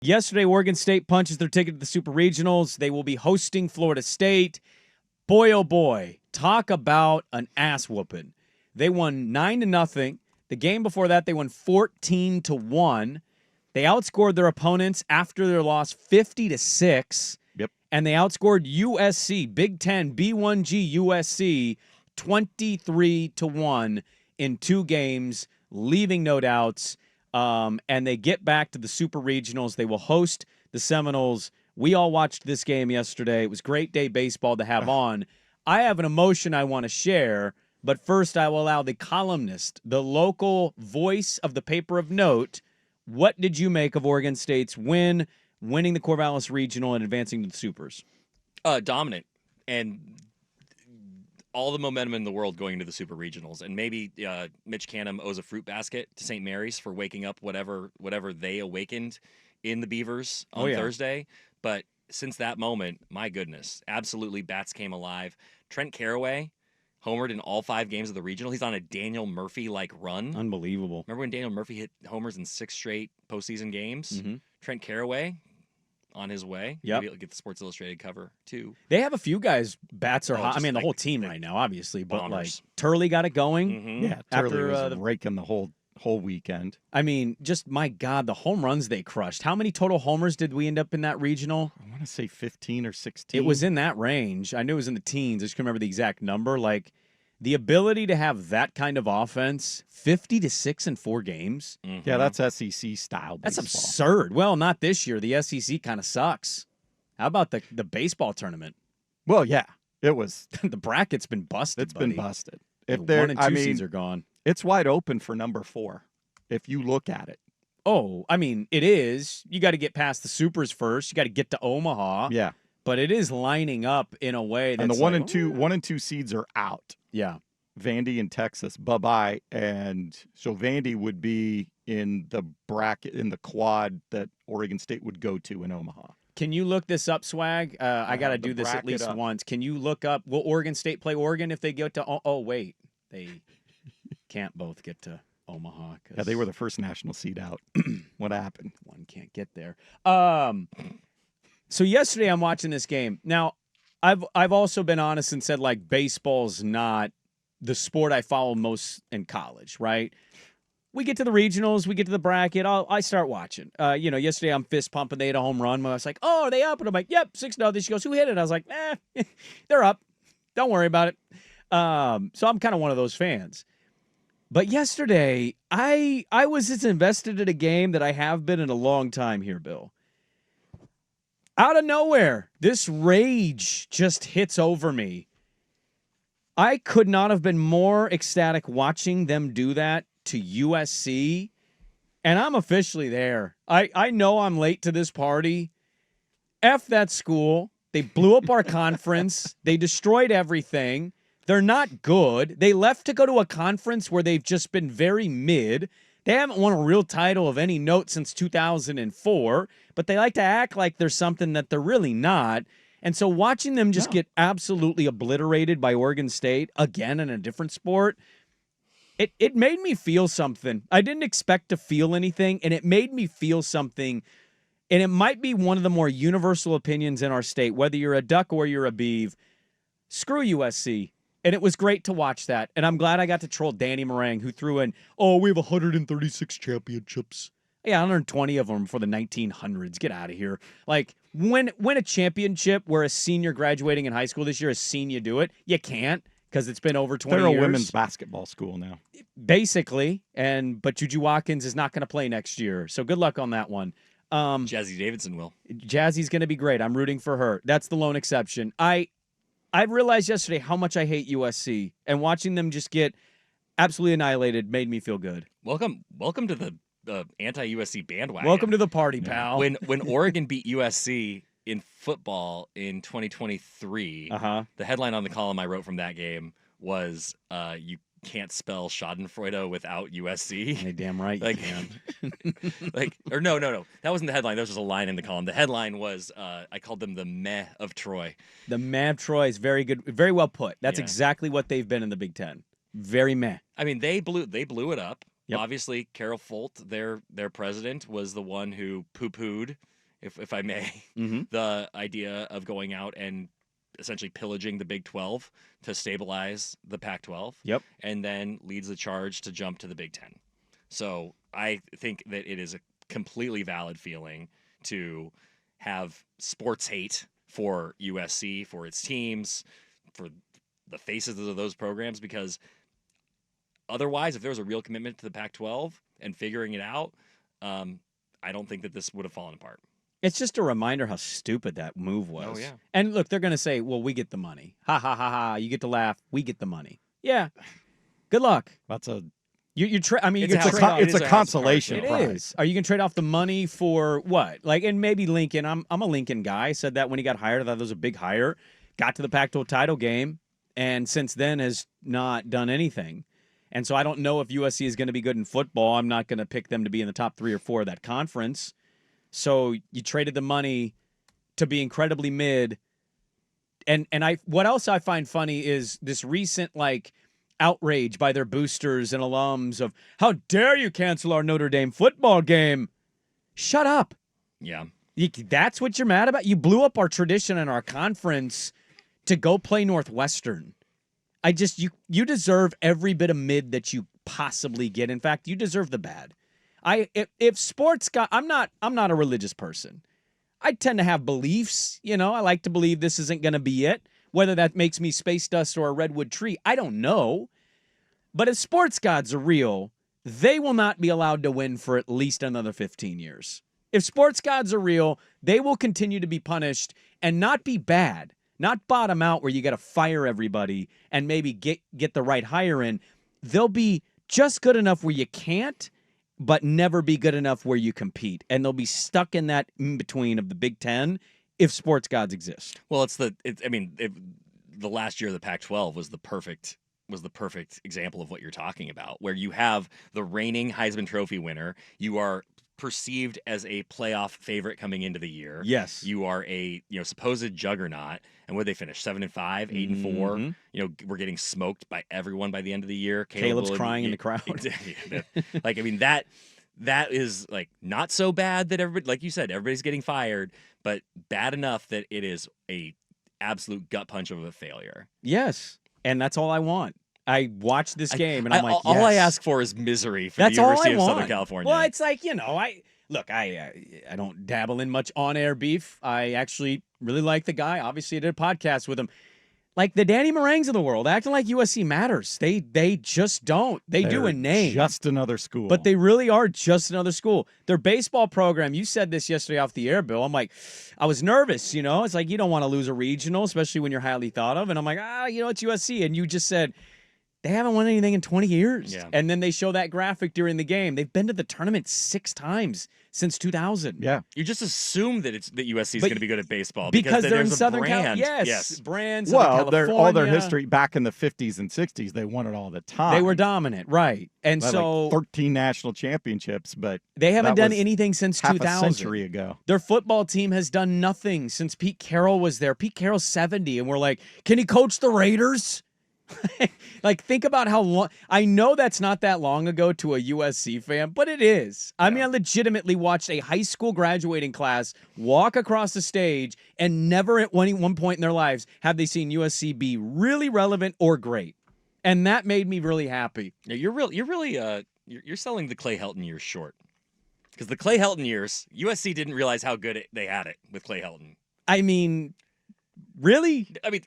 Yesterday, Oregon State punches their ticket to the Super Regionals. They will be hosting Florida State. Boy, oh boy, talk about an ass whooping. They won 9-0. The game before that, they won 14-1. They outscored their opponents after their loss 50-6. Yep. And they outscored USC, Big Ten, B1G USC, 23-1 in 2 games, leaving no doubts. And they get back to the Super Regionals. They will host the Seminoles. We all watched this game yesterday. It was great day baseball to have on. I have an emotion I want to share, but first I will allow the columnist, the local voice of the paper of note. What did you make of Oregon State's winning the Corvallis Regional and advancing to the Supers? Dominant. And all the momentum in the world going into the Super Regionals. And maybe Mitch Canham owes a fruit basket to St. Mary's for waking up whatever they awakened in the Beavers on Thursday. But since that moment, my goodness, absolutely bats came alive. Trent Carraway homered in all 5 games of the regional. He's on a Daniel Murphy-like run. Unbelievable. Remember when Daniel Murphy hit homers in 6 straight postseason games? Mm-hmm. Trent Carraway on his way. Yep. Maybe he'll get the Sports Illustrated cover, too. They have a few guys, bats are hot. I mean, the whole team right now, obviously. But, bombers. Turley got it going. Mm-hmm. Yeah, Turley was raking the whole weekend. I mean, just, my God, the home runs they crushed. How many total homers did we end up in that regional? I want to say 15 or 16. It was in that range. I knew it was in the teens. I just couldn't remember the exact number. Like, the ability to have that kind of offense, 50-6 in 4 games. Mm-hmm. Yeah, that's SEC style baseball. That's absurd. Well, not this year. The SEC kind of sucks. How about the baseball tournament? Well, yeah, it was. The bracket's been busted. It's been busted. If the 1 and 2 I mean, seeds are gone. It's wide open for number 4 if you look at it. Oh, I mean, it is. You got to get past the Supers first. You got to get to Omaha. Yeah. But it is lining up in a way that's and the 1 and 2 seeds are out. Yeah. Vandy and Texas, bye-bye. And so Vandy would be in the bracket, in the quad that Oregon State would go to in Omaha. Can you look this up, Swag? I got to do this at least once. Can you look up, will Oregon State play Oregon if they go to, oh wait, they can't both get to Omaha. Yeah, they were the first national seed out. What happened? One can't get there. So yesterday I'm watching this game. Now, I've also been honest and said, like, baseball's not the sport I follow most in college, right? We get to the regionals, we get to the bracket, I start watching. Yesterday I'm fist pumping. They hit a home run. I was like, oh, are they up? And I'm like, yep, 6-0. She goes, who hit it? I was like, they're up. Don't worry about it. So I'm kind of one of those fans. But yesterday, I was as invested in a game that I have been in a long time here, Bill. Out of nowhere, this rage just hits over me. I could not have been more ecstatic watching them do that to USC, and I'm officially there. I know I'm late to this party. F that school. They blew up our conference. They destroyed everything. They're not good. They left to go to a conference where they've just been very mid. They haven't won a real title of any note since 2004, but they like to act like they're something that they're really not. And so watching them just get absolutely obliterated by Oregon State, again in a different sport, it made me feel something. I didn't expect to feel anything, and it made me feel something. And it might be one of the more universal opinions in our state, whether you're a Duck or you're a Beav. Screw USC. And it was great to watch that. And I'm glad I got to troll Danny Meringue, who threw in, we have 136 championships. Yeah, 120 of them for the 1900s. Get out of here. Like, win a championship where a senior graduating in high school this year, a senior do it. You can't because it's been over 20 years. They're a women's basketball school now. Basically. But Juju Watkins is not going to play next year. So good luck on that one. Jazzy Davidson will. Jazzy's going to be great. I'm rooting for her. That's the lone exception. I realized yesterday how much I hate USC, and watching them just get absolutely annihilated made me feel good. Welcome to the anti-USC bandwagon. Welcome to the party, pal. When Oregon beat USC in football in 2023, the headline on the column I wrote from that game was you can't spell Schadenfreude without USC. Hey, damn right you can. No. That wasn't the headline. That was just a line in the column. The headline was, I called them the meh of Troy. The meh of Troy is very good. Very well put. That's exactly what they've been in the Big Ten. Very meh. I mean, they blew it up. Yep. Obviously, Carol Folt, their president, was the one who poo-pooed if I may, Mm-hmm. the idea of going out and essentially pillaging the Big 12 to stabilize the Pac-12. Yep. And then leads the charge to jump to the Big 10. So I think that it is a completely valid feeling to have sports hate for USC, for its teams, for the faces of those programs, because otherwise, if there was a real commitment to the Pac-12 and figuring it out, I don't think that this would have fallen apart. It's just a reminder how stupid that move was. Oh, yeah. And look, they're going to say, well, we get the money. Ha, ha, ha, ha. You get to laugh. We get the money. Yeah. Good luck. That's a I mean, It's you're a gonna house- trade off. it it's is a a house of cards, consolation though. It prize. is. Are you going to trade off the money for what? Like, and maybe Lincoln. I'm a Lincoln guy. I said that when he got hired. I thought it was a big hire. Got to the Pac-12 title game, and since then has not done anything. And so I don't know if USC is going to be good in football. I'm not going to pick them to be in the top 3 or 4 of that conference. So you traded the money to be incredibly mid. And what else I find funny is this recent outrage by their boosters and alums of how dare you cancel our Notre Dame football game. Shut up. Yeah. That's what you're mad about? You blew up our tradition and our conference to go play Northwestern. You deserve every bit of mid that you possibly get. In fact, you deserve the bad. If sports got, I'm not a religious person. I tend to have beliefs, I like to believe this isn't going to be it. Whether that makes me space dust or a redwood tree, I don't know. But if sports gods are real, they will not be allowed to win for at least another 15 years. If sports gods are real, they will continue to be punished and not be bad, not bottom out where you got to fire everybody and maybe get the right hire in. They'll be just good enough where you can't, but never be good enough where you compete. And they'll be stuck in that in between of the Big Ten if sports gods exist. Well, the last year of the Pac-12 was the perfect example of what you're talking about, where you have the reigning Heisman Trophy winner. You are perceived as a playoff favorite coming into the year. Yes. You are a supposed juggernaut. And where they finish 7-5, 8-4. We're getting smoked by everyone by the end of the year. Caleb's crying in the crowd. That is not so bad that everybody, like you said, everybody's getting fired, but bad enough that it is a absolute gut punch of a failure. Yes. And that's all I want. I watched this game and I'm like, all I yes. ask for is misery for That's the University all I of want. Southern California. Well, it's I don't dabble in much on-air beef. I actually really like the guy. Obviously, I did a podcast with him. Like the Danny Morangs of the world, acting like USC matters. They just don't. They're do a name. Just another school. But they really are just another school. Their baseball program, you said this yesterday off the air, Bill. I'm like, I was nervous, It's like you don't want to lose a regional, especially when you're highly thought of. And I'm like, it's USC. And you just said, they haven't won anything in 20 years. Yeah. And then they show that graphic during the game. They've been to the tournament 6 times since 2000. Yeah. You just assume that USC is But- going to be good at baseball Because they're in there's a Southern brand. California. Yes. Brand, Southern Well, all their California. history back in the 50s and 60s, they won it all the time. They were dominant, right. And They had, so 13 national championships, but they haven't that done was anything since half 2000. a century ago. Their football team has done nothing since Pete Carroll was there. Pete Carroll's 70, and we're like, can he coach the Raiders? Think about how long. I know that's not that long ago to a USC fan, but it is. I mean, I legitimately watched a high school graduating class walk across the stage, and never at one point in their lives have they seen USC be really relevant or great. And that made me really happy. Yeah, you're selling the Clay Helton years short. Because the Clay Helton years, USC didn't realize how good they had it with Clay Helton. I mean, really? I mean,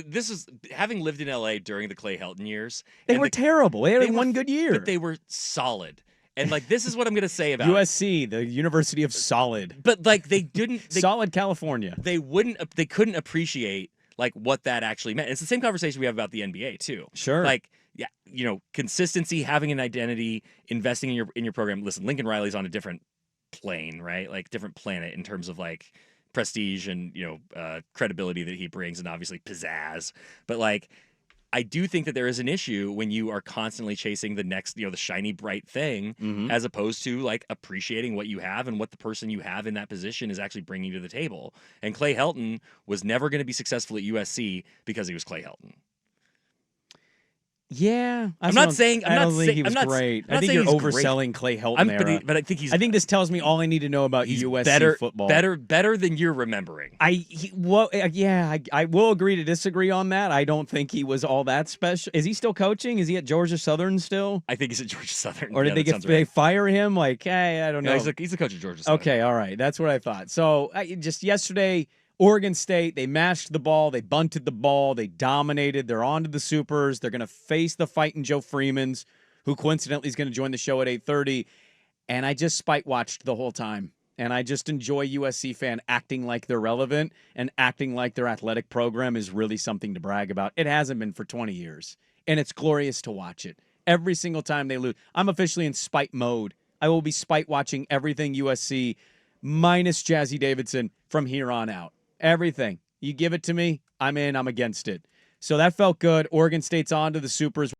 this is having lived in LA during the Clay Helton years. They and were terrible. They had were- one good year. But they were solid. And this is what I'm going to say about USC, the University of Solid. But they didn't. Solid California. They couldn't appreciate what that actually meant. It's the same conversation we have about the NBA too. Sure. Consistency, having an identity, investing in your program. Listen, Lincoln Riley's on a different plane, right? Different planet in terms of prestige and credibility that he brings, and obviously pizzazz. But I do think that there is an issue when you are constantly chasing the next, the shiny bright thing, as opposed to appreciating what you have and what the person you have in that position is actually bringing to the table. And Clay Helton was never going to be successful at USC because he was Clay Helton. Yeah, I'm not saying I don't think saying he was I'm not, great. I'm not I think saying you're he's great. overselling Clay Helton there. But I think he's. I think this tells me all I need to know about he's USC football. better than you're remembering. I will agree to disagree on that. I don't think he was all that special. Is he still coaching? Is he at Georgia Southern still? I think he's at Georgia Southern. Or did they fire him? Like, hey, I don't know. No, he's the coach of Georgia Southern. Okay, all right. That's what I thought. So just yesterday, Oregon State, they mashed the ball. They bunted the ball. They dominated. They're on to the Supers. They're going to face the fighting Joe Freemans, who coincidentally is going to join the show at 8:30. And I just spite watched the whole time. And I just enjoy USC fan acting like they're relevant and acting like their athletic program is really something to brag about. It hasn't been for 20 years. And it's glorious to watch it. Every single time they lose. I'm officially in spite mode. I will be spite watching everything USC minus Jazzy Davidson from here on out. Everything. You give it to me, I'm in, I'm against it. So that felt good. Oregon State's on to the Supers.